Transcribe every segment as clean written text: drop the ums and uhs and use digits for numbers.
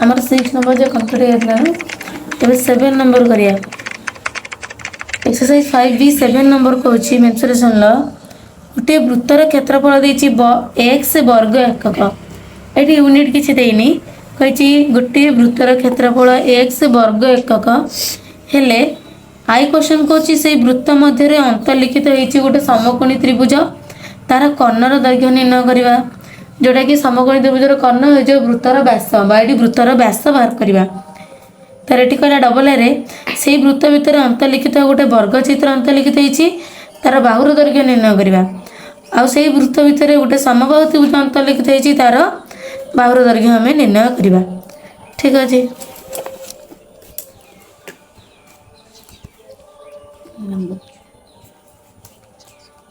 आमर 6 नंबर जो कंप्लीट होता है तबे 7 नंबर करिया एक्सरसाइज 5b 7 नंबर को अछि मेंसुरेशन ला गोटे वृत्तर क्षेत्रफल देछि x वर्ग एकक एटी यूनिट किछि देइनी कहिछि गोटे वृत्तर क्षेत्रफल x वर्ग एकक हेले आई क्वेश्चन को अछि से वृत्त मध्य रे अंतर्लिखित होइछि गोटे समकोणी त्रिभुज तार कर्णर दैर्घ्य निर्णय करिवा जोटा कि समकोणी त्रिभुजर कर्ण हो जो वृत्तर व्यास बाइडी वृत्तर व्यास बाहर करिवा तार एटी कहला डबल रे से वृत्त भितर अंतर्लिखित गोटे वर्ग चित्र अंतर्लिखित होइछि तार बाहुर दैर्घ्य निर्णय करिवा आ से वृत्त भितर गोटे समबाहु त्रिभुज अंतर्लिखित होइछि तार बाहुर दैर्घ्य हमें निर्णय करिवा ठीक अछि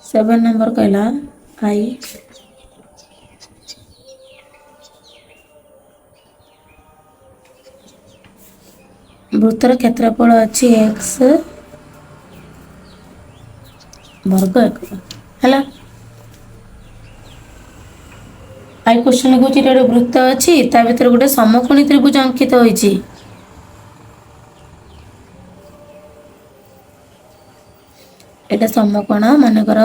7 नंबर कहला आई वृत्तर क्षेत्रफल अच्छी x वर्ग है आई क्वेश्चन लिखुची गोटे वृत्त अच्छी ता भीतर गोटे समकोणी त्रिभुज अंकित होइछि एटा समकोण मानकर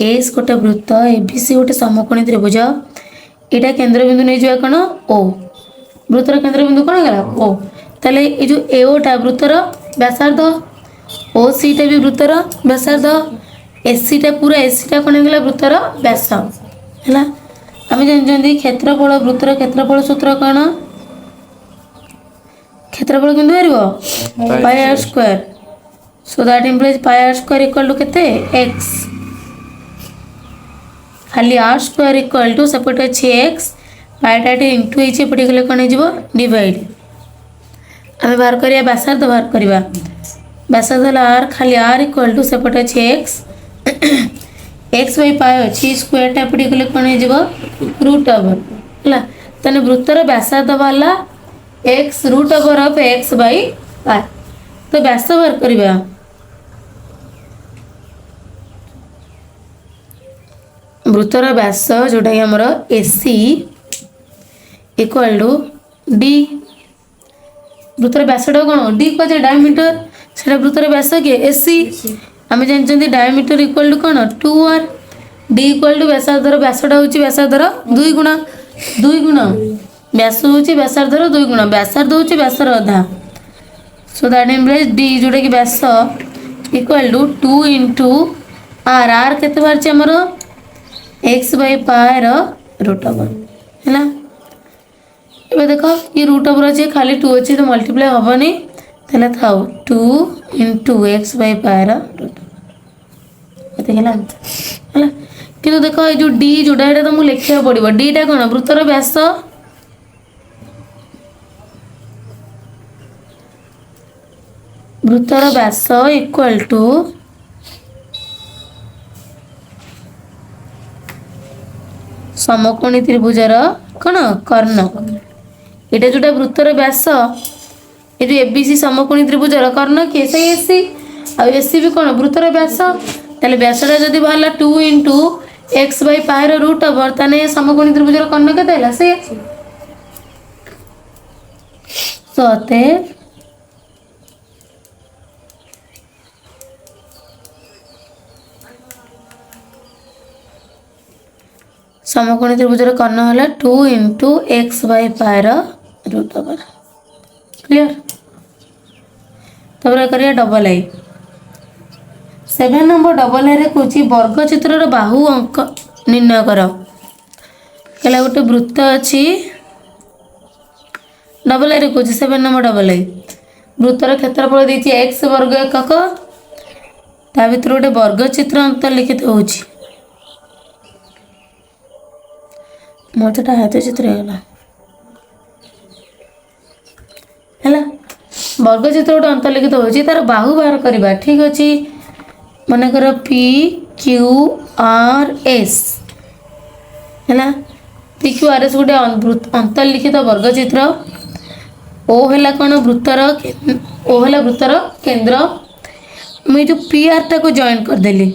एस गोटे वृत्त एबीसी गोटे समकोणी त्रिभुज एटा केंद्र बिंदु नहीं जाय कोन ओ वृत्तर केंद्र बिंदु कोन गला ओ ताले ए जो एओटा वृत्तर व्यासार्ध ओ सीटा भी वृत्तर व्यासार्ध एसी टा पूरा एसी टा कोन गला वृत्तर व्यास हैला आमे जानजंदी क्षेत्रफल वृत्तर क्षेत्रफल सूत्र कोन क्षेत्रफल किंतु हेरिबो pi R square so that implies pi r square equal to केते x खाली r square equal to सेपटे अछि x pi टा इनटू हिचे पटी गले कोन हिजबो डिवाइड आमे बाहर करिया व्यासार्ध बाहर करबा व्यासार्ध ला r खाली r equal to सेपटे अछि x x by pi अछि स्क्वायर टा पटी गले कोन हिजबो रूट ओवर हला तने वृत्तर व्यासार्ध वाला x root over of x by pi तो व्यास बाहर करबा वृत्तर व्यास जोटा कि हमर एसी इक्वल टू डी वृत्तर व्यासटा कोन डी को जे डायमीटर सेटा वृत्तर व्यास के एसी आमे जानचंदी डायमीटर इक्वल टू कोन 2r डी इक्वल टू व्यासार्धर व्यासटा होची व्यासार्धर 2 गुणा व्यास होची व्यासार्धर 2 गुणा व्यासार्ध होची व्यासर आधा सो दैट इम्प्लाइज डी जोटा कि व्यास equal to 2 into r r केते बार छै हमर x by pi रो रूट ओवर हैला एबे देखो ये रूट ओवर अछि खाली 2 अछि तो मल्टीप्लाई होबनी तले थाउ 2 into x by pi रो रूट एते गेला हैला किंतु देखो ए जो d जोडा एटा तो मु लिखिया पड़िबो d टा कोन वृत्तर व्यास वृत्तर व्यास इक्वल टू समकोणी त्रिभुजर कोन कर्ण एटा जोटा वृत्तर व्यास ए जो एबीसी समकोणी त्रिभुजर कर्ण के से एसी आ एसी भी कोन वृत्तर व्यास ताले व्यासटा जदी भाला 2 into x by pi रो रूट ओवर तने समकोणी त्रिभुजर कर्ण केते हैला से सोते समकोणी त्रिभुजर कर्ण होला 2 into x by pi रो रूट ओवर क्लियर तबरे करिया double I 7 number double I रे कोची वर्ग चित्रर बाहु अंक निर्णय करो केला गोटे वृत्त अछि डबल आई रे कोची 7 नंबर डबल आई वृत्तर क्षेत्रफल देछि x वर्ग एकक ता भीतर गोटे वर्ग चित्र अंतर्लिखित होछि मोटा हाथ चित्र है वर्ग चित्र गोटे अंतर्लिखित होची तार बाहु बाहर करबा ठीक अछि मन कर p q r s हैला p q r s गोटे अंतर्लिखित वर्ग चित्र ओ हैला कोन वृत्तर ओ हैला वृत्तर केंद्र मैं जो p r टा को जॉइन कर देली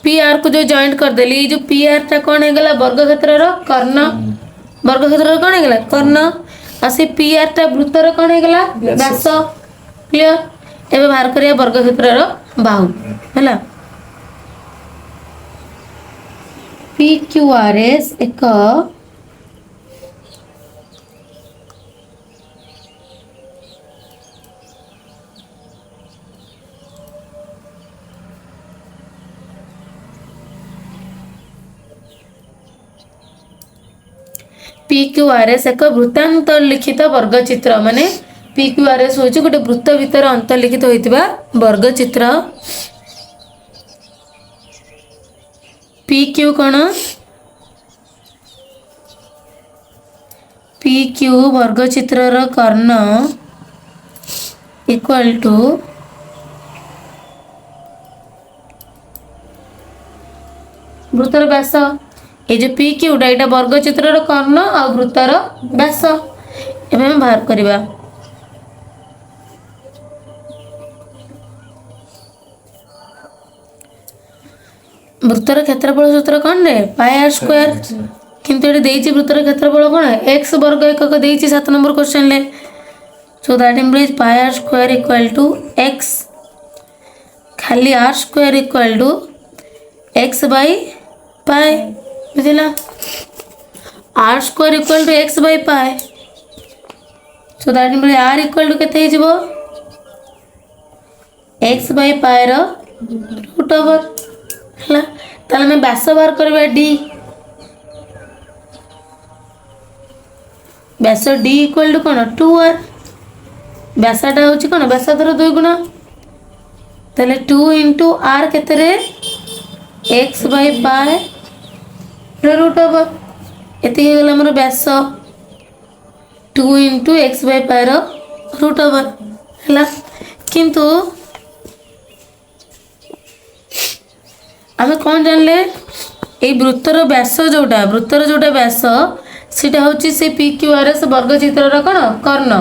पी आर को जो जॉइंट कर देली जो पी आर टा कौन है वर्ग क्षेत्र रो कर्ण वर्ग क्षेत्र रो कौन है कर्ण आ से पी आर टा वृत्तर कौन है व्यास क्लियर एबे बाहर करिया वर्ग क्षेत्र रो बाहु हैला पी क्यू आर एस एक पी क्यू आर एस एक वृत्तांतर लिखित वर्गचित्र माने पी क्यू आर एस होची गोटे वृत्त भितर अंतर्लिखित होइतिबा वर्गचित्र पी क्यू कोन पी क्यू वर्गचित्र रो कर्ण इक्वल टू वृत्तर व्यास ये जो पी क्यूटा यहाँ वर्गचित्र कर्ण आ वृत्तर व्यास एवं बाहर करवा वृत्तर क्षेत्रफल सूत्र कौन रे पाई आर स्क्वायर किंतु ये देइछि वृत्तर क्षेत्रफल कौन एक्स वर्ग एकक देइछि 7 नंबर क्वेश्चन ले so that implies pi R square equal to X खाली R square equal to x by pi बुझला R square equal to x by pi so that mean R equal to केते हिजबो X by pi row root over हला ताले मैं व्यास बाहर करबा डी व्यास डी इक्वल टू कोन 2r व्यासटा होची कोन व्यास धर 2 गुना ताले 2 into r केते रे x by pi root over एति गला हमर व्यास 2 into x by pi row root over हला किंतु आमे कोन जानले ए वृत्तर व्यास जोटा व्यास सीटा होची से पी क्यू आर एस वर्गचित्र रो कोन कर्ण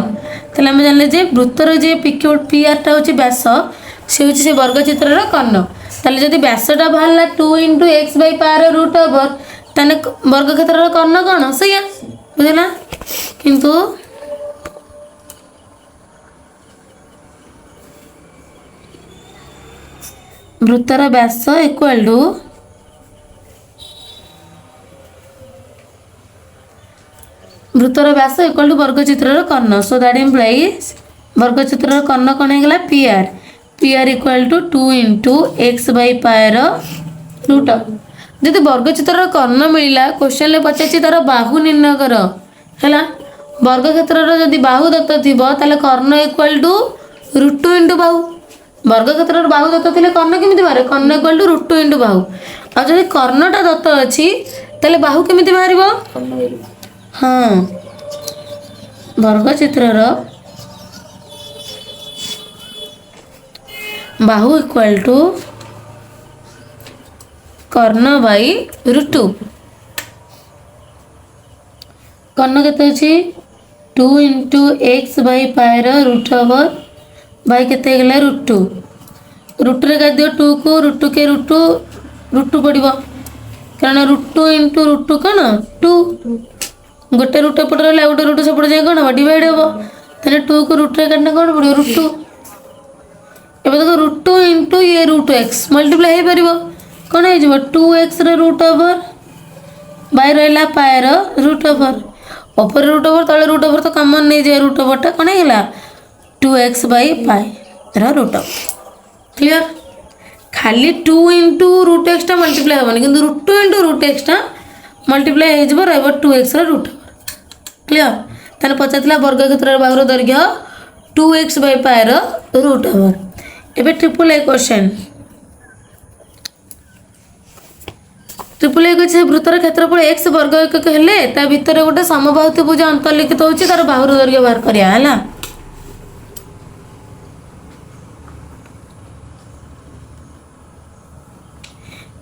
तले आमे जानले जे वृत्तर जे पी क्यू पी आर टा होची व्यास से होची से वर्गचित्र रो कर्ण तले जदी व्यासटा बाहरला 2 into x by pi row root over तने वर्ग क्षेत्र रो कर्ण कोन सैया बुझला किंतु वृत्तर व्यास इक्वल टू वृत्तर व्यास इक्वल टू वर्गचित्र कर्ण सो दैट इम्प्लाइज वर्गचित्र कर्ण कोन हेगला P R equal to 2 into x by pi row root जदि वर्गचित्र कर्ण मिलला क्वेश्चन ले पचाची तार बाहु निर्णय कर हैला वर्ग क्षेत्र जदि बाहु दत्त थिबो ताले कर्ण इक्वल टू रूट 2 into बाहु वर्ग क्षेत्र बाहु दत्त थिले कर्ण केमिति बारे कर्ण इक्वल टू रूट 2 into बाहु आ जदि कर्णटा दत्त अछि ताले बाहु केमिति बाहरिबो हां वर्गचित्र बाहु इक्वल टू कर्ण बाई रूट 2 कर्ण केते अछि 2 into x by pi row root over by केते गेला रूट 2 रूट रे का दियो 2 को रूट 2 के रूट 2 पड़िबो कारण रूट 2 into रूट 2 कोन 2 गोटे रूट पड़ रहला गोटे रूट से पड़ जाय कोन डिवाइड हेबो तने 2 को रूट रे काटना कोन पड़िबो रूट 2 एबे देखो रूट 2 into ये रूट x मल्टीप्लाई हे परिबो कोन हे जबो 2x रे रूट ओवर बाय रहला पाई रो रूट ओवर ऊपर रूट ओवर तळे रूट ओवर तो कॉमन नै जे रूट ओवर टा कोन हेला 2x by pi row root over clear खाली 2 into रूट x टा मल्टीप्लाई होबनी किंतु रूट 2 into रूट x टा मल्टीप्लाई हे जबो रहबो 2x रो रूट ओवर क्लियर तने पचातला वर्ग क्षेत्र बाहुर दैर्घ्य 2x by pi row root over एबे triple A question triple A को वृत्तर क्षेत्रफल x वर्ग एकक हेले ता भितर गोटे समबाहु त्रिभुज अंतर्लिखित होची तार बाहुर दैर्घ्य बाहर करिया हला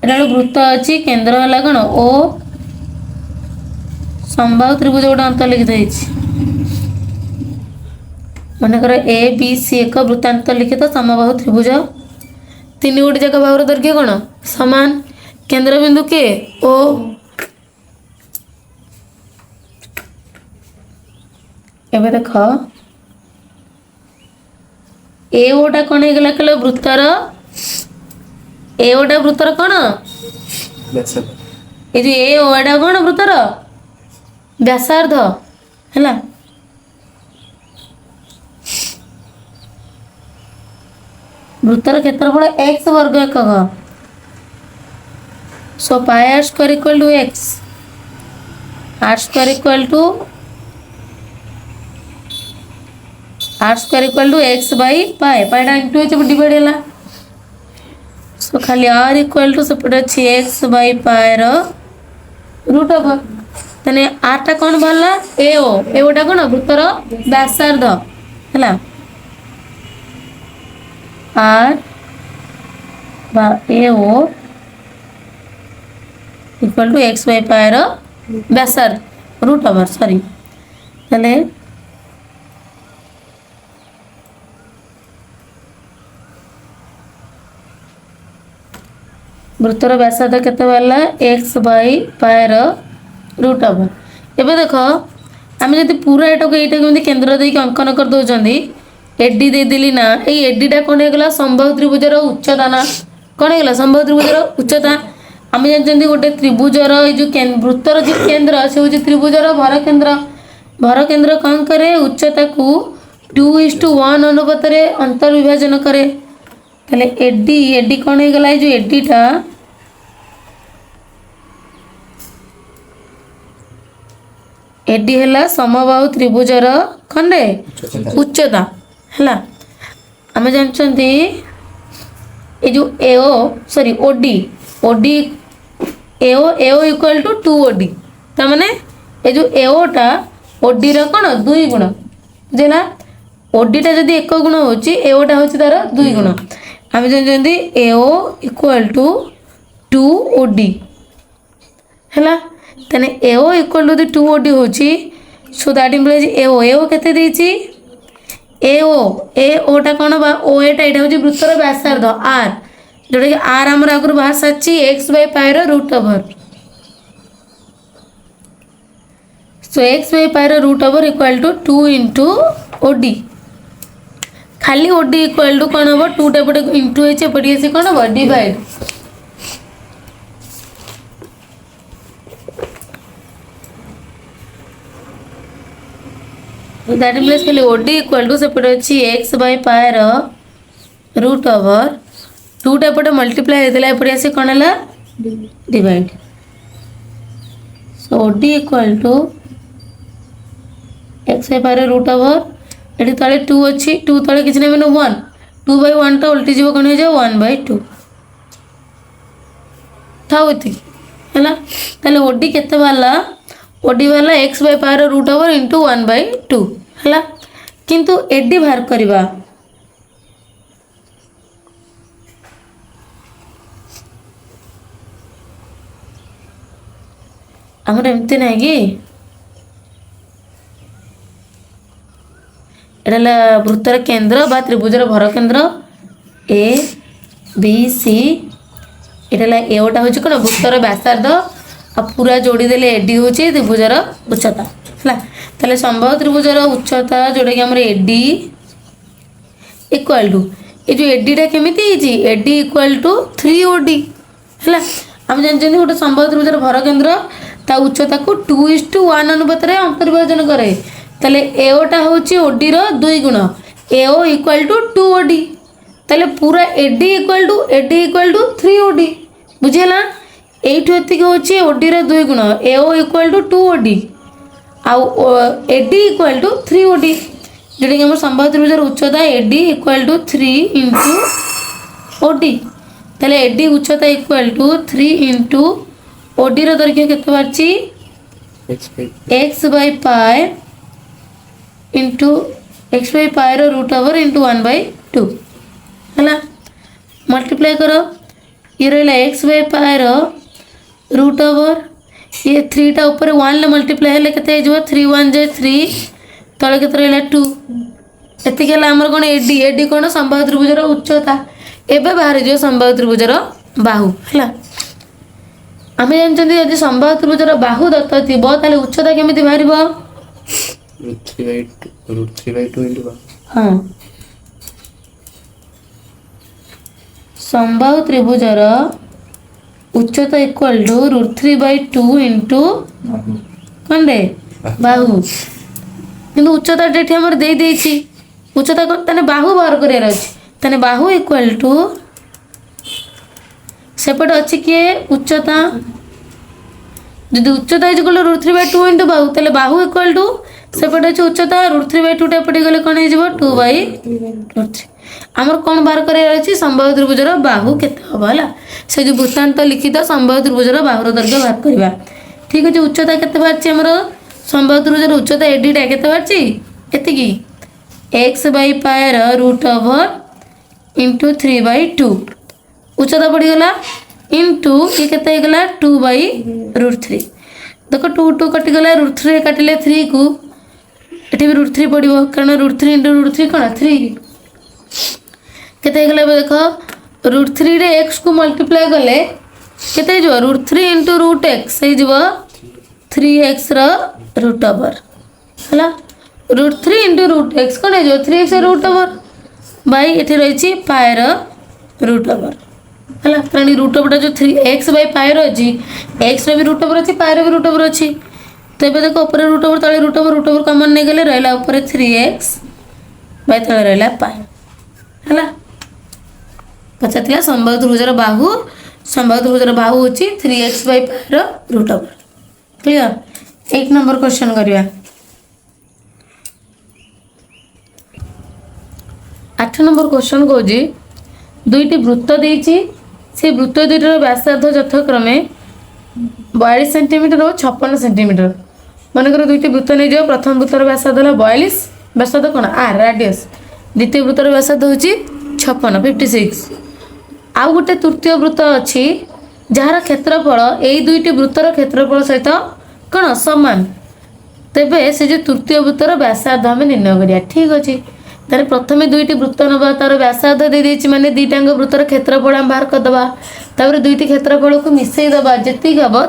एटा वृत्त अछि केंद्र हला कोन ओ समबाहु त्रिभुज गोटे अंतर्लिखित होईछि मन कर ए बी सी एक वृत्तांतर्लिखित समबाहु त्रिभुज तीन गोटे जगह बाहुर दैर्घ्य कोन समान केंद्रबिंदु के ओ। एबे देख ए ओटा कौन हो गला कहलो वृत्तर ए ओटा वृत्तर कौन ये जो ए ओटा कौन वृत्तर व्यासार्ध है वृत्तर क्षेत्रफल x वर्ग एकक so pi R square equal to x R square equal to x by pi पाईटा इंटू एच डिवाइड है सो खाली r इक्वल टू सेपटे अच्छी x by pi root over तने r टा कौन बाहरला ए ओटा कौन वृत्तर व्यासार्ध है आर बा A O equal to x by पाएर व्यासार्ध रूट ओवर सॉरी तले वृत्तर व्यासार्ध केते बाला एक्स बाई पाएर रूट ओवर एबे देखो आम जब पूरा एटा को केन्द्र देके अंकन कर दौरान एडी दे देली ना ये एडीटा कौन होगा संभव त्रिभुजर उच्चता ना कौन होगा संभव त्रिभुजर उच्चता आम जानते गोटे त्रिभुजर जो वृत्तर जो केन्द्र से हूँ त्रिभुजर भर केन्द्र कौन करे उच्चता को 2:1 अनुपात अंतर्विभाजन करे ताले एडी एडी कौन होगा ये जो एडीटा एडी है समबाहु त्रिभुजर खंडे उच्चता है आम जानते ये जो AO sorry OD OD AO equal to 2 OD ता माने ये जो एओटा ओडी रा कोन 2 गुण बुझेला ओडीटा जदी 1 गुण होची एओटा होची तार 2 गुण आम जानते एओ इक्वल टू 2 ओडी है तने एओ इक्वल टू 2 ओडी होची सो दैट इंप्लाइज एओ केते देची एओटा कौन बा ओ एटा एटा होची वृत्तर व्यासार्ध आर जोटा कि आर आमर आगुर बाहर साची x by pi root over so x by pi root over equal to 2 into OD खाली ओडी इक्वल टू कौन हम 2 टा पटे इंटू एच पटे से कौन हम डिवाइड दैट मीन्स खाली ओडी इक्वल टू सेपटे अच्छी x by pi root over 2 टा पटे मल्टीप्लाई होता है एपटे आसे कौन है divide so OD equal to x by pi root over ये तले 2 अच्छी 2 तले किसी नहीं मैंने 1 2/1 टा उल्टी जीव कौन हो 1/2 था है ताले ओडी केते वाला ओडी वाला x by pi root over into 1/2 है किंतु एडी बाहर करवा आमर एमती ना कि एटा वृत्तर केन्द्र बा त्रिभुजर भर केन्द्र A B C Etah aorta हूँ कौन वृत्तर व्यासार्ध आ पूरा जोड़ी देले एडी हूँ त्रिभुजर उच्चता है ताले संभव त्रिभुजर उच्चता जोटा कि आमर एडी इक्वल टू ये जो एडीटा केमिति एडी इक्वल टू 3 ओडी है आम जानते गोटे संभव त्रिभुजर भर केन्द्र ता उच्चता को 2:1 अनुपात अंतर्विभाजन करे ताले एओटा हूँ ओडी 2 गुण एओ इक्वल टू 2 ओडी ताले पूरा एडी इक्वल टू 3 ओडी बुझेला एठू एतिक होची ओडी 2 गुण एओ इक्वल टू 2 ओडी आउ एडी इक्वल टू 3 ओडी जोटा कि आम संभव त्रिभुजर उच्चता AD equal to 3 into OD ताले एडी उच्चता इक्वल टू 3 इंटू ओडी दैर्घ्य केते बारची X by pi into X by pi root over into 1/2 है मल्टीप्लाई करो ये रहा X by pi root over ये 3 टा ऊपर 1 ले मल्टीप्लाई हेले केते जो 3 1 जे 3 तले केते रहला 2 एतिक है आमर कौन एडी एडी कौन संभव त्रिभुजर उच्चता एबे बाहर जो संभव त्रिभुजर बाहु है आम जानते जब संबाहु त्रिभुजर बाहु दत्त थी ताले उच्चता केमी बाहर हाँ संबाहु त्रिभुजर उच्चता इक्वल टू √3/2 इंटू कौन रे बाहु किंतु उच्चता ये आम दे देछि उच्चता ताने बाहु बाहर कर ताने बाहु इक्वल टू सेपटे अच्छी किए उच्चता जदि उच्चता इक्वल टू √3/2 इंटू बाहु ताले बाहु इक्वल टू सेपटे अच्छी उच्चता √3/2 एपटे गले कौन हो 2/√3 आमर कौन बाहर कर संबाहु त्रिभुजर बाहु केते हम है से जो वृत्तांत लिखित संबाहु त्रिभुजर बाहुर दैर्घ्य बाहर करवा ठीक अच्छे उच्चता केते बाहर आमर संबाहु त्रिभुजर उच्चता एडीटा केते बाहर एतिकी x/π √() 3/2 उच्चता बढ़ीगला इंटू ये केते गला 2/√3 देख 2 कटिगला √3 काटिले 3 को एठी भी √3 पड़िबो कारण √3 इंटू √3 कोन 3 केते गला देख √3 रे x को मल्टीप्लाई गले केते जो √3 इंटू √x से जो 3x रो रूट ओवर हला √3 इंटू √x कोन जो 3x रूट ओवर बाय एठी रहिछि पाय रो रूट ओवर हला कारण रूट ओवर जो 3x/π रो अछि x रो भी रूट ओवर अछि पाय रो भी रूट ओवर अछि तेबे देखो ऊपर रूट ओवर तळे रूट ओवर कॉमन नै गेले रहला ऊपर 3x बाय तळे रहला पाय हला पछतिला संबाहु त्रिभुजर बाहु होची 3x/π रो root over clear 1 number question करिया 8 नंबर क्वेश्चन कोजी दुईटी वृत्त देइची से वृत्त दुईटर व्यासार्ध यथाक्रमे 42 सेंटीमीटर और 56 सेंटीमीटर मनकर दुईटी वृत्त नहीं जाओ प्रथम वृत्तर व्यासार्ध है 42 व्यासार्ध कौन आर रेडियस द्वितीय वृत्तर व्यासार्ध होची 56 आउ गोटे तृतीय वृत्त अच्छी जार क्षेत्रफल यही दुईटी वृत्तर क्षेत्रफल सहित कौन समान तेबे से जो तृतीय वृत्तर व्यासार्ध आम निर्णय करिया ठीक अच्छे तारे प्रथमे दुईटी वृत्त नवा तार व्यासार्ध दे देछि माने दुईटांग वृत्तर क्षेत्रफल हम बाहर करदबा तापर दुईटी क्षेत्रफल को मिसई दबा जति हबो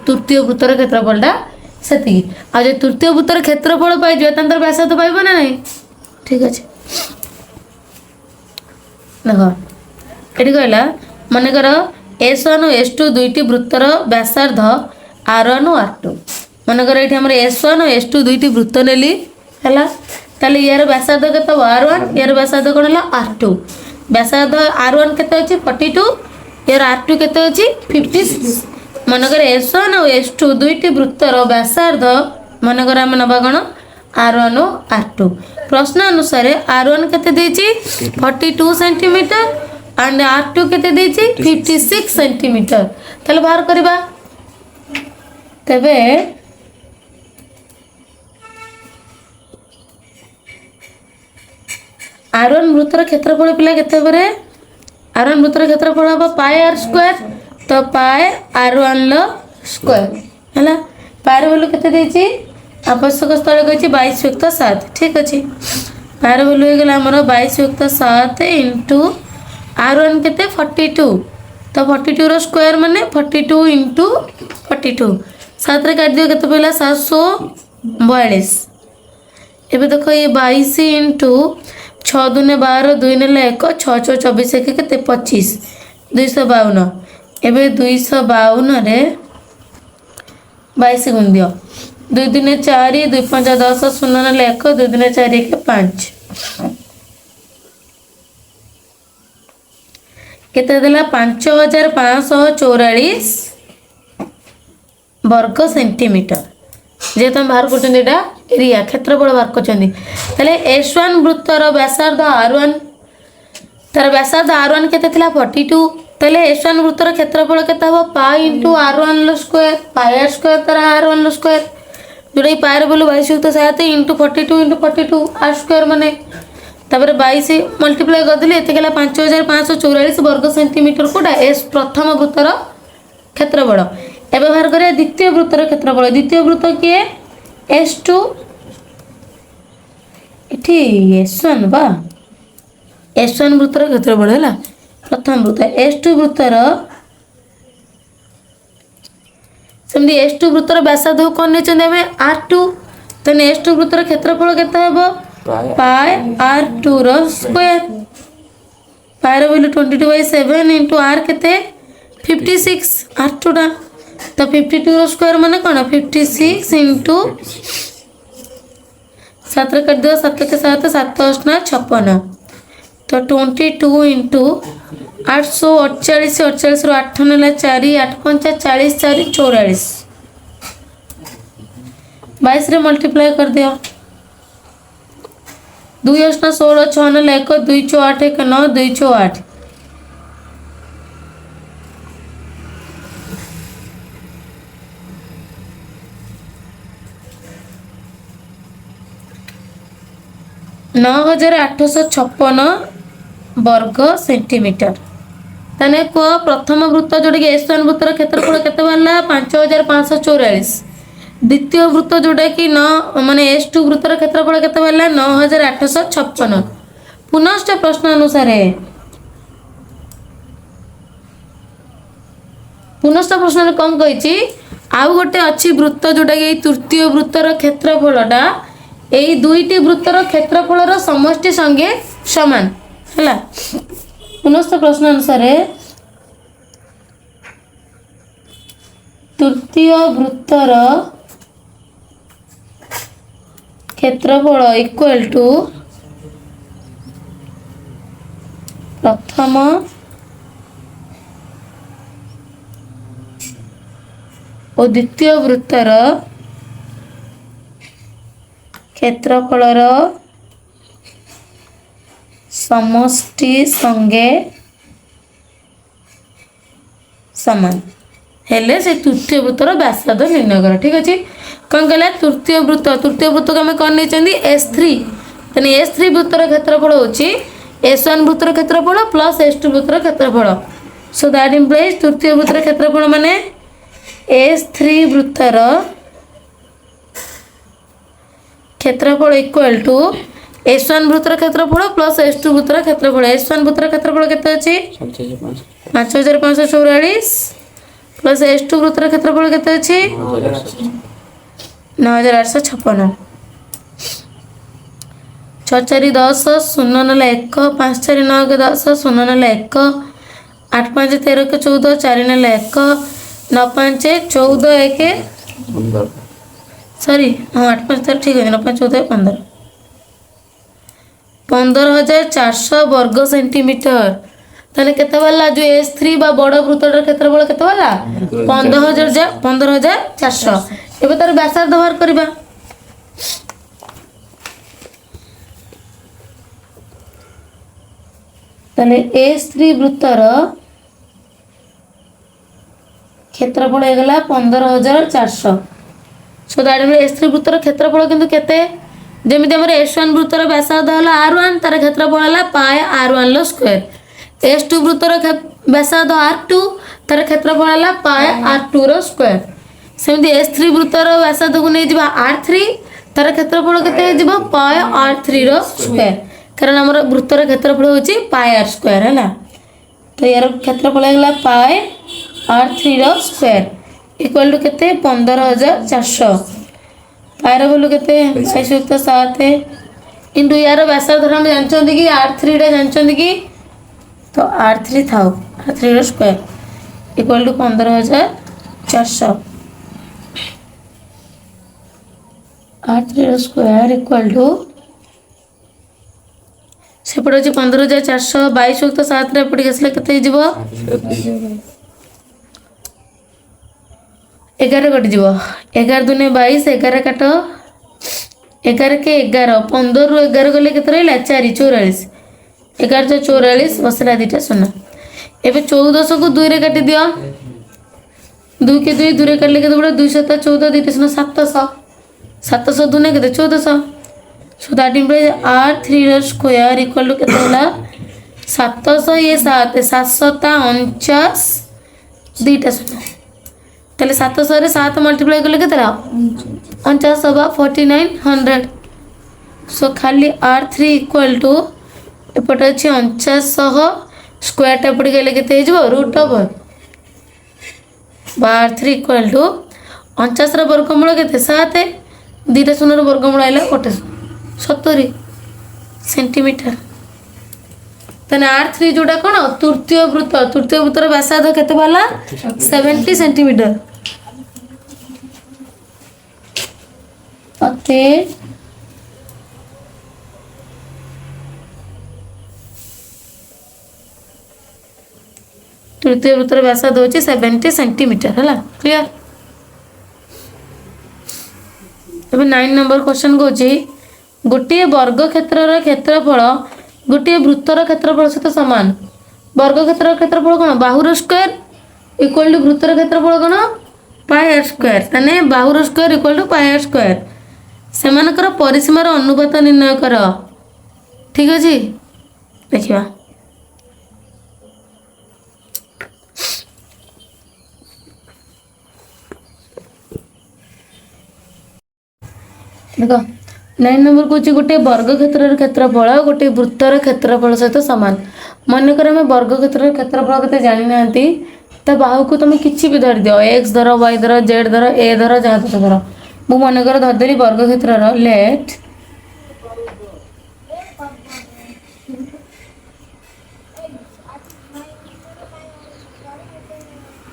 तृतीय वृत्तर क्षेत्रफलटा सेति आ जे तृतीय वृत्तर क्षेत्रफल पाइ जे तांतर व्यासार्ध पाइबो ना नहीं ठीक अछि देखो एठी कहला माने कर S1 और S2 दुईटी वृत्तर व्यासार्ध R1 और R2 माने कर एठी हमर S1 और S2 दुईटी वृत्त नेली हला ताले यार व्यासार्ध केते R1 यार व्यासार्ध कोन हला R2 व्यासार्ध R1 केते अछि 42 यार R2 केते अछि 56 मनकर S1 और S2 दुईटी वृत्तर व्यासार्ध मनकर हम नबा कोन R1 और R2 प्रश्न अनुसार R1 केते देछि 42 सेंटीमीटर एंड R2 केते देछि 56 सेंटीमीटर ताले बाहर करबा तबे R1 वृत्तर क्षेत्रफल पिला केते परे R1 वृत्तर क्षेत्रफल हम πr² तो पाए R1 लो स्क्वायर हैला पार वैल्यू केते देछि आवश्यक स्थल कहछि 22.7 ठीक अछि पार वैल्यू हे गेला हमर 22.7 इनटू R1 केते 42 तो 42 रो स्क्वायर माने 42 इनटू 42 7 रे काट दियो केते पहला 742 एबे देखो ये 22 इनटू 6 दूने 12 2 ने 1 6 6 24 के केते 25 252 एबे 252 रे 22 गुण दियो 2 दिने 4 2 5 10 0 ने 1 2 दिने 4 के 5 केते देला 5544 वर्ग सेंटीमीटर जे तुम बाहर करछन एटा एरिया क्षेत्रफल बाहर करछन तले S1 वृत्तर व्यासार्ध R1 तार व्यासार्ध R1 केते थिला 42 तले S1 वृत्तर क्षेत्रफल केते हो पाई इनटू R1 लो स्क्वायर पाई r स्क्वायर तार R1 लो स्क्वायर जोडे पाई रे बोलो 22.7 इनटू 42 इनटू 42 r स्क्वायर माने तापर 22 मल्टीप्लाई कर दिले एते गेला 5544 वर्ग सेंटीमीटर कोडा S प्रथम वृत्तर क्षेत्रफल एबे बाहर करे द्वितीय वृत्तर क्षेत्रफल द्वितीय वृत्त के S2 इठी S1 बा S1 वृत्तर क्षेत्रफल हैला प्रथम वृत्त S2 वृत्तर सेमती S2 वृत्तर व्यासार्ध कौन नहीं R2 तेने S2 वृत्तर क्षेत्रफल केते हेबो पाई R2 रो स्क्वायर पाई रो वैल्यू 22/7 इंटू R केते 56 R2 टा तो 52 रो स्क्वायर माने कोन 56 इंटू 7 कर दियो 7 के 7 7 8 56 तो 22 इंटू 848 48 रो 8 नेला 4 8 5 40 4 44 22 रे मल्टीप्लाई कर दियो 2 8 16 6 नेला 1 2 4 8 1 9 2 4 8 9856 वर्ग सेंटीमीटर तने को प्रथम वृत्त जोटा कि S1 वृत्तर क्षेत्रफल केते बाला 5544 द्वितीय वृत्त जोटा कि 9 माने S2 वृत्तर क्षेत्रफल केते बाला 9856 पुनश्च प्रश्न अनुसार पुनश्च प्रश्न कौन कही आउ गोटे अच्छी वृत्त जोटा कि तृतीय वृत्तर क्षेत्रफलटा यही दुईटी वृत्तर क्षेत्रफल समष्टि संगे समान है पुनश्च प्रश्न अनुसार तृतीय वृत्तर क्षेत्रफल इक्वल टू प्रथम और द्वितीय वृत्तर क्षेत्रफलर समष्टि संगे समान हेले से तृतीय वृत्तर व्यासार्ध निर्णय कर ठीक अच्छे कौन कहला तृतीय वृत्त को आम कौन नहीं S3 तेने S3 वृत्तर क्षेत्रफल होची S1 वृत्तर क्षेत्रफल प्लस S2 वृत्तर क्षेत्रफल सो दैट इम्प्लाइज तृतीय वृत्तर क्षेत्रफल माने S3 वृत्तर क्षेत्रफल इक्वल टू S1 वृत्तर क्षेत्रफल प्लस S2 वृत्तर क्षेत्रफल S1 वृत्तर क्षेत्रफल केते अछि 5544 प्लस S2 वृत्तर क्षेत्रफल केते अछि 9856 6 4 10 0 9 1 5 4 9 के 10 0 9 1 8 5 13 के 14 4 9 1 9 5 14 1 सॉरी हाँ 8 5 13 ठीक है 9 5 14 15 15400 वर्ग सेंटीमीटर ताले केते वाला जो S3 बा बड़ वृत्तर क्षेत्रफल केते वाला 15400 एबे तार व्यासार्ध बाहर करबा ताले S3 वृत्तर क्षेत्रफल हो गला 15400 सो दैट मीन S3 वृत्तर क्षेत्रफल किंतु केते जेमिति हमर S1 वृत्तर व्यासार्ध होला R1 तार क्षेत्रफल होला पाई R1 लो स्क्वायर S2 वृत्तर व्यासार्ध R2 तार क्षेत्रफल होला पाई R2 रो स्क्वायर सेमिति S3 वृत्तर व्यासार्ध को नै जिबा R3 तार क्षेत्रफल केते जिबा पाई R3 रो स्क्वायर कारण हमर वृत्तर क्षेत्रफल होची पाई R स्क्वायर हैला तो यार क्षेत्रफल होला पाई R3 रो स्क्वायर इक्वल टू केते 15400 पायर बोलू केते 6 इंटू यार व्यासार्ध हम जानछन कि R3 रे जानछन कि तो R3 थाउ R3 रो स्क्वायर इक्वल टू 15400 R3 रो स्क्वायर इक्वल टू सेपट अछि 15400 22 7 रे पड़ी गसले केते हिजबो 11 कट जीव 11 दुने 22 11 काट 11 के 11 15 रु 11 गले केते रहला 4 44 11 44 बसला दीटा सुना एबे 1400 को 2 रे काटी दियो 2 के 2 दूरे काटले केते बडा 200 14 दीटा सुना 700 700 दुने केते 1400 सो दैट इम्प्लाइज R3 रो स्क्वायर इक्वल टू केते होला 700 ये 7 749 दीटा सुना ताले 700 रे 7 मल्टीप्लाई करले केतरा 49 बा 4900 सो खाली R3 इक्वल टू एपट अछि 4900 स्क्वायर टा पड़ी गेले केते हिजबो root over R3 equal to 49 वर्गमूल केते 7 2टा शून्य वर्गमूल आइला 70 सेंटीमीटर। तने R3 जोटा कोन तृतीय वृत्तर व्यासार्ध केते वाला 70 सेंटीमीटर। अते तृतीय वृत्तर व्यासार्ध होची 70 सेंटीमीटर हला क्लियर। अब 9 नंबर क्वेश्चन को गोटे वर्ग क्षेत्रर क्षेत्रफल गोटे वृत्तर क्षेत्रफल सहित समान। वर्ग क्षेत्र क्षेत्रफल कौन बाहुर स्क्वायर इक्वल टू वृत्तर क्षेत्रफल कौन पाई आर स्क्वायर ताने बाहुर square equal to pi R square सेमानकर परिसीमार अनुपात निर्णय कर। ठीक अछि देखिबा देखो 9 नंबर को गोटे वर्ग क्षेत्र क्षेत्रफल गोटे वृत्तर क्षेत्रफल सहित सामान। मनकर आम वर्ग क्षेत्र क्षेत्रफल के जानी ना तो बाहु को तुम किसी भी धरी दियो एक्स धर वाई धर जेड धर ए धर जहाँ तो धर मु मनकर धरदेली वर्ग क्षेत्र लेट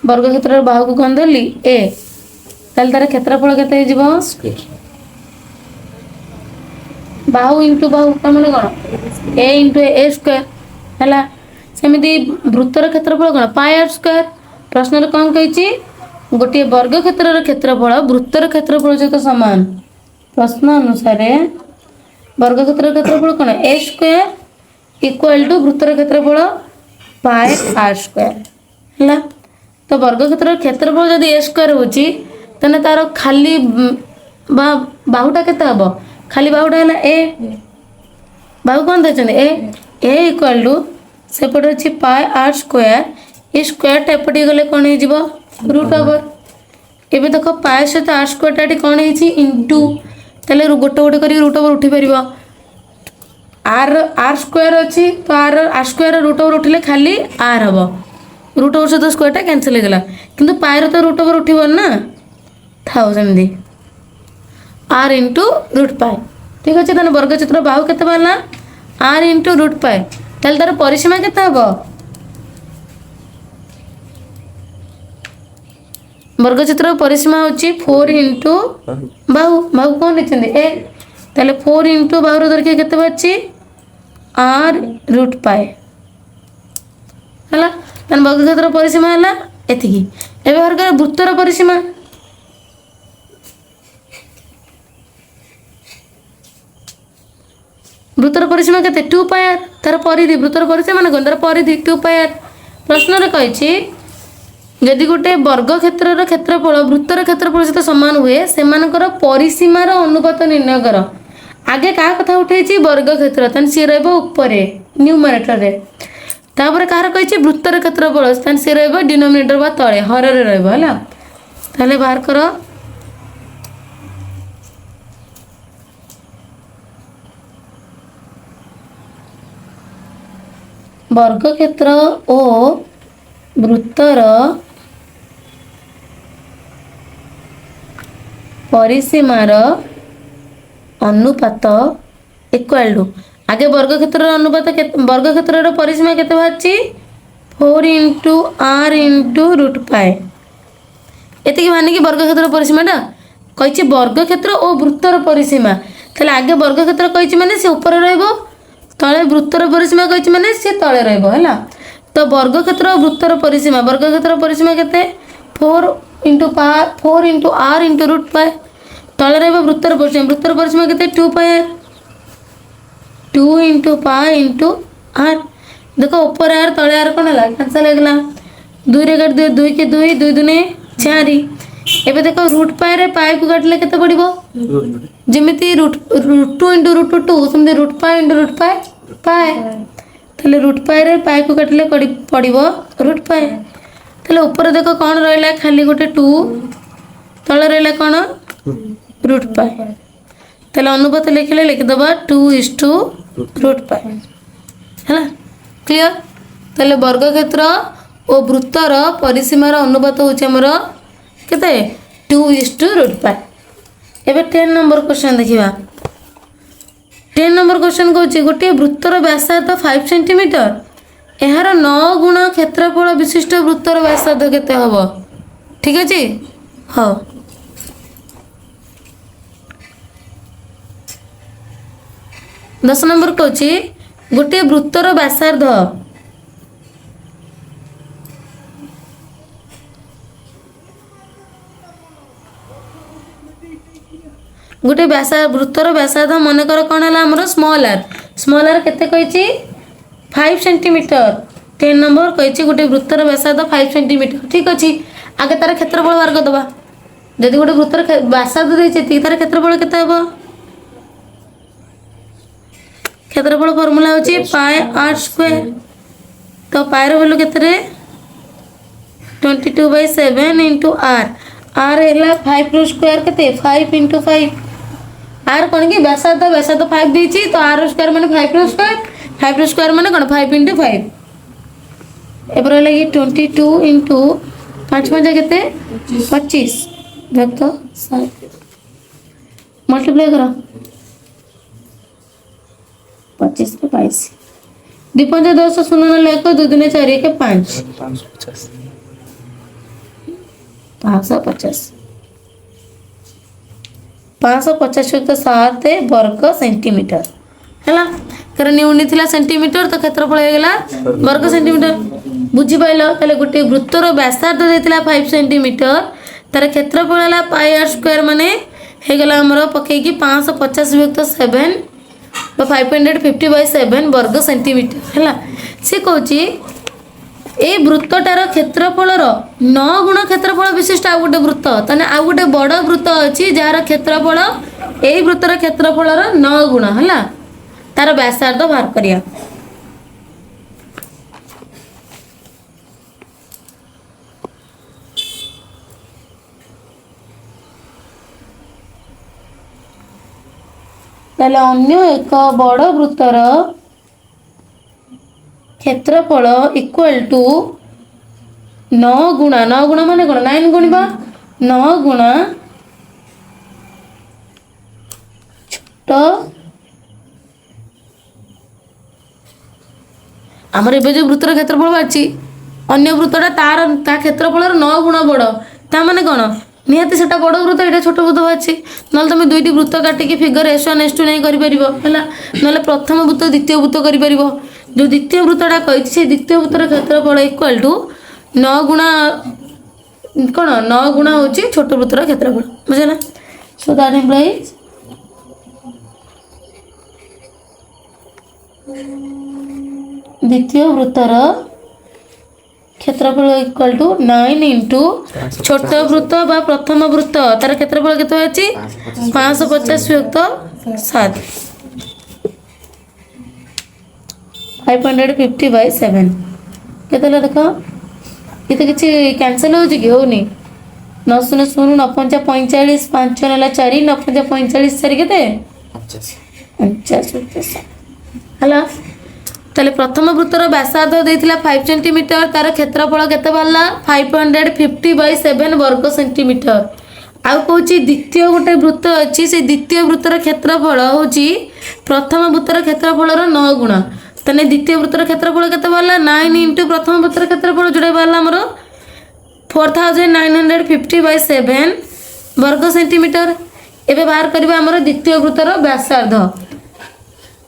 वर्ग क्षेत्र बाहु को कौन धरली ए तार क्षेत्रफल केते बाहु इंटू बाहु मैंने कौन ए इंटू ए स्क्वायर है सेमती वृत्तर क्षेत्रफल कौन पाई आर स्क्वायर। प्रश्न कौन कही गोटे वर्ग क्षेत्र क्षेत्रफल वृत्तर क्षेत्रफल सहित सामान। प्रश्न अनुसार वर्ग क्षेत्र क्षेत्रफल कौन ए स्क्वायर इक्वल टू वृत्तर क्षेत्रफल पाई आर स्क्वायर है। तो वर्ग क्षेत्र क्षेत्रफल जब ए स्क्वायर होची तने तार खाली बाहुटा केते हबो खाली बाहुटा है ए बाहु कौन देते ए इक्वल टू सेपटे अच्छी पाई आर स्क्वायर ये स्क्वायर एपटे गले कौन हो रूट ओवर एवं देख पाई सहित आर स्क्वायर टा कौन है इंटू तेल गोटे गोटे कर रूट ओवर उठी पार आर स्क्वायर अच्छी तो आर स्क्वायर रूट ओवर उठिले खाली आर हम रूट ओवर सहित स्क्वायर टा कैंसिल हो गला किंतु पायर तो रूट ओवर उठिब ना थाउ सेमती आर इंटू रूट पाए। ठीक अच्छे तेना वर्ग चित्र बाहु केते बाला आर इंटू रूट पाए तार तार परिसीमा केते हबो वर्ग चित्र परिसीमा होची 4 इंटू बाहु बाहु कौन लिखते ए ताले 4 इंटू बाहु दरके केते बाची आर रूट पाए हला तेना वर्ग चित्र परिसीमा हला एतिकी। एबे वर्ग वृत्तर परिसीमा वृत्तर परिसीमा केते 2 पाई आर तार परिधि वृत्तर परिसीमा माने कोन तार परिधि 2 पाई आर। प्रश्न रे कहिछि यदि गोटे वर्ग क्षेत्रर क्षेत्रफल वृत्तर क्षेत्रफल सहित समान हुए सेमानकर परिसीमार अनुपात निर्णय कर। आगे का कथा उठेछि वर्ग क्षेत्र तन सी रहबो ऊपरे न्यूमरेटर रे तापर कार कहिछि वृत्तर क्षेत्रफल तन सी रहबो डिनोमिनेटर बा तळे हर रे रहबो हला ताले बाहर करो वर्ग क्षेत्र ओ वृत्तर परिसीमार अनुपात इक्वल टू आगे वर्ग क्षेत्र अनुपात वर्ग क्षेत्र परिसीमा केते बाची 4 इंटू आर इंटू रूट पाए एति माने कि वर्ग क्षेत्र परिसीमाटा कहिछि वर्ग क्षेत्र और वृत्तर परिसीमा ताले आगे वर्ग क्षेत्र कहिछि माने से ऊपर रहबो तळे वृत्तर परिसीमा कहिछि माने से तळे रहबो हैला। तो वर्ग क्षेत्र और वृत्तर परिसीमा वर्ग क्षेत्र परिसीमा केते 4 इंटू आर इंटू रूट पाए तळे रहबो वृत्तर परिसीमा केते 2 पाए 2 इंटू पाए इंटू आर देखो ऊपर आर तळे आर कोन हला कैंसिल हो गला 2 रे काट दे 2 के 2 2 दुने 4 एबे देखो रूट पाए रे पाए को काटले केते पड़िबो जेमिति रूट 2 इंटू रूट 2 सेमति root pi into root pi pi ताले रूट पाए रे पाए को काटले पड़िबो रूट पाए ताले ऊपर देखो कोन रहला खाली गोटे 2 तळे रहला कोन रूट पाए ताले अनुपात लिखले लिख दबा 2:रूट पाए हैला क्लियर। ताले वर्ग क्षेत्र और वृत्तर परिसीमार अनुपात होचे हमर केते 2:√5। एबे 10 नंबर क्वेश्चन देखिबा। 10 नंबर क्वेश्चन कहूँ गोटे वृत्तर व्यासार्ध 5 सेंटीमीटर एहार 9 गुण क्षेत्रफल विशिष्ट वृत्तर व्यासार्ध केते हबो? ठीक अछि हाँ। 10 नंबर कहूँ गोटे वृत्तर व्यासार्ध गोटे वृत्तर व्यासार्ध मनकर कौन है आमर स्मॉल आर केते कहिछि 5 सेंटीमीटर। 10 नंबर कहिछि गोटे वृत्तर व्यासार्ध 5 सेंटीमीटर। ठीक अछि आगे तार क्षेत्रफल बाहर कर दबा। जदि गोटे वृत्तर व्यासार्ध देछि तार क्षेत्रफल केते हबो? क्षेत्रफल फार्मूला होछि पाई आर स्क्वायर। तो पाई रो वैल्यू केते रे 22/7 इंटू आर। आर हैला 5 रो स्क्वायर केते 5 इंटू 5। आर कौन कि व्यासार्ध 5 देछि तो आर स्क्वायर माने 5 रो स्क्वायर। 5 रो स्क्वायर माने कौन 5 इंटू 5। एबर लगी 22 इंटू 5 5 केते 25 देख तो मल्टीप्लाई करो 25 पे 22 2 5 10 0 9 1 2 2 4 1 5 550 550 युक्त 7 वर्ग सेंटीमीटर है कारण यूनिट थिला सेंटीमीटर तो क्षेत्रफल हो गला वर्ग सेंटीमीटर। बुझी पाइल ताले गोटे वृत्तर व्यासार्ध देथिला 5 सेंटीमीटर तार क्षेत्रफल हला पाई आर स्क्वायर माने हे गला हमरो पके की 550 युक्त 7 तो 550/7 वर्ग सेंटीमीटर है से कहूँ ए वृत्तटार क्षेत्रफलर 9 गुण क्षेत्रफल विशिष्ट आ गोटे वृत्त ताने आ गोटे बड़ वृत्त अच्छी जार क्षेत्रफल ए वृत्तर क्षेत्रफलर 9 गुण है तार व्यासार्ध बाहर करिया। ताले अन्य एक बड़ वृत्तर क्षेत्रफल इक्वल टू 9 गुणा 9 गुणा माने कौन 9 गुणिबा 9 गुणा छोट आमर एबे जो वृत्तर क्षेत्रफल बाची अन्य वृत्तटा ता क्षेत्रफल 9 गुणा बड़ ता माने कौन निहाती सेटा बड़ वृत्त एटा छोट वृत्त बाची नल तुम दुईटी वृत्त काटिकी फिगर S1 S2 नहीं करि परिबो हला नले प्रथम वृत्त द्वितीय वृत्त करि परिबो। जो द्वितीय वृत्तटा कही से द्वितीय वृत्तर क्षेत्रफल इक्वल टू 9 गुणा कौन 9 गुणा होची छोट वृत्तर क्षेत्रफल बुझला। सो दैट इम्प्लाइज द्वितीय वृत्तर क्षेत्रफल इक्वल टू 9 इंटू छोट वृत्त बा प्रथम वृत्त तार क्षेत्रफल केते अछि 550 युक्त 7 550/7 केते देखो इते किछि कैंसिल हो कि होनी 9 0 0 9 5 45 5 9 4 9 5 45 4 केते 50 हला ताले प्रथम वृत्तर व्यासार्ध देथिला 5 सेंटीमीटर तार क्षेत्रफल केते बाला 550/7 वर्ग सेंटीमीटर। आ कहूँ द्वितीय गोटे वृत्त अच्छी से द्वितीय वृत्तर क्षेत्रफल होची प्रथम वृत्तर क्षेत्रफलर 9 गुण ताने द्वितीय वृत्तर क्षेत्रफल केते बाला 9 इंटू प्रथम वृत्तर क्षेत्रफल जोड़े बाला हमर 4950/7 वर्ग सेंटीमीटर। एबे बाहर करबा हमर द्वितीय वृत्तर व्यासार्ध।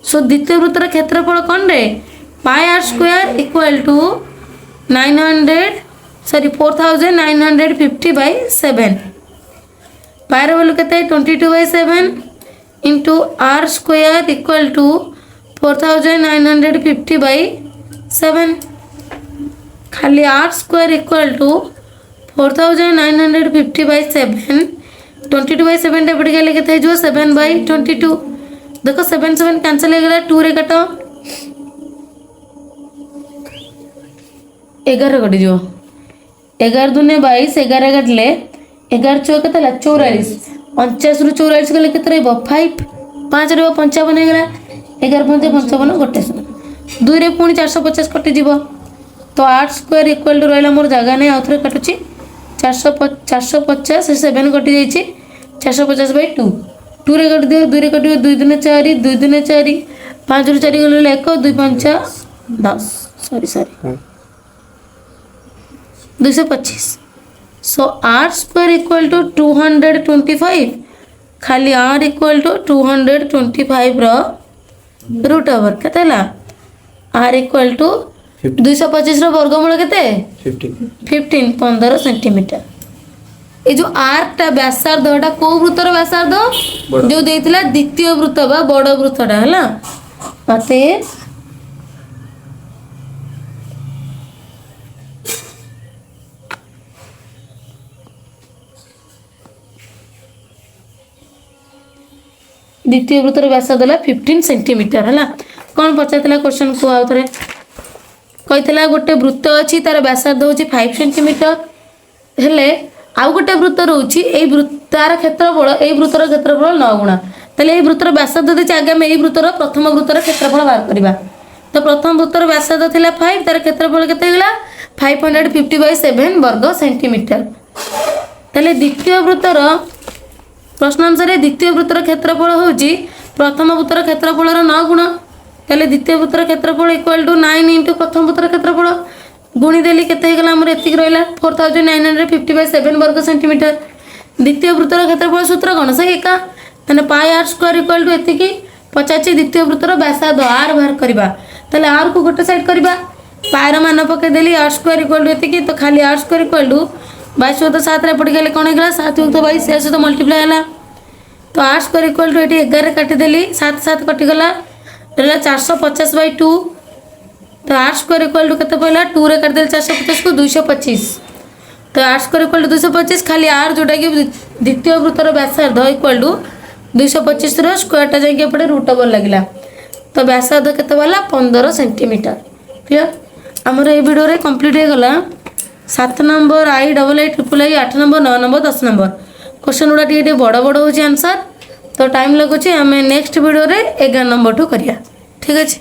सो द्वितीय वृत्तर क्षेत्रफल कौन रे pi R square equal to 4950/7 pi रो वैल्यू केते 22/7 into R square equal to 4950/7 खाली आर स्क्वायर इक्वल टू 4950/7 22/7 एपटे गेले केते जो 7/22 देखो 7 7 कैंसिल हो गला 2 रे काटो 11 कटि जो 11 दूने 22 11 काटले 11 चौ केते 44 49 रु 44 गले केते रहबो 5 5 रे 55 हो गला 11 5 55 गोटे 2 रे पुनी 450 कटि जीवो तो 8 स्क्वायर इक्वल टू रहला मोर जगह नै आउथरे काटुची 450 7 कटि जाइए 450/2 2 रे कटि दियो 2 रे कटि 2 दुने 4 2 दुने 4 5 रु 4 गले 1 2 5 10 sorry 225 so r square equal to 225 खाली r इक्वल टू 225 रो रूट ओवर केते ला r इक्वल टू 225 रो वर्गमूल केते 15 सेंटीमीटर ये जो आर टा व्यासार्ध एटा को वृत्तर व्यासार्ध जो देइतिला द्वितीय वृत्त बा बड़ वृत्तटा हला अतएव द्वितीय वृत्तर व्यासार्ध ला 15 सेंटीमीटर हला कौन पचारला क्वेश्चन को आउ थरे कहितला गोटे वृत्त अछि तार व्यासार्ध होची 5 सेंटीमीटर हेले आउ गोटे वृत्त रोची ए वृत्तार क्षेत्रफल ए वृत्तर क्षेत्रफल 9 गुणा तले ए वृत्तर व्यासार्ध देछि आगे हम ए वृत्तर प्रथम वृत्तर क्षेत्रफल बाहर करबा तो प्रथम वृत्तर व्यासार्ध थिला 5 तार क्षेत्रफल केते गेला 550/7 वर्ग सेंटीमीटर तले द्वितीय वृत्तर प्रश्न अनुसार द्वितीय वृत्तर क्षेत्रफल होची प्रथम वृत्तर क्षेत्रफल 9 गुणा तले द्वितीय वृत्तर क्षेत्रफल इक्वल टू 9 * प्रथम वृत्तर क्षेत्रफल गुणी देली केते हे गला हमर एतिक रहला 4950/7 वर्ग सेंटीमीटर द्वितीय वृत्तर क्षेत्रफल सूत्र कोन से एका तने पाई r स्क्वायर इक्वल टू एतिक 50 द्वितीय वृत्तर व्यासार्ध r बाहर करबा तले r को गोटे साइड करबा पाई र मान पके देली r स्क्वायर इक्वल टू एतिक तो खाली r स्क्वायर इक्वल टू 22 + 7 रे पड़ गेले कोन हेगला 7 + 22 से तो मल्टीप्लाई हला तो r स्क्वायर इक्वल टू एटी 11 काटी देली 7 7 कटि गला रहला 450/2 तो r स्क्वायर इक्वल टू केते पहला 2 रे काट देल 450 को 225 तो r स्क्वायर इक्वल टू 225 खाली r जोटा कि द्वितीय वृत्तर व्यासार्ध इक्वल टू 225 रो स्क्वायर टा जाके पड़े रूट ओवर लागिला तो व्यासार्ध केते वाला 15 सेंटीमीटर क्लियर हमर ए वीडियो रे कंप्लीट हे गला 7 number IIII 8 number 9 number 10 number question उडा टी बड़ बड़ होची आंसर तो टाइम लगुची हमें नेक्स्ट वीडियो रे 11 नंबर ठू करिया ठीक अछि।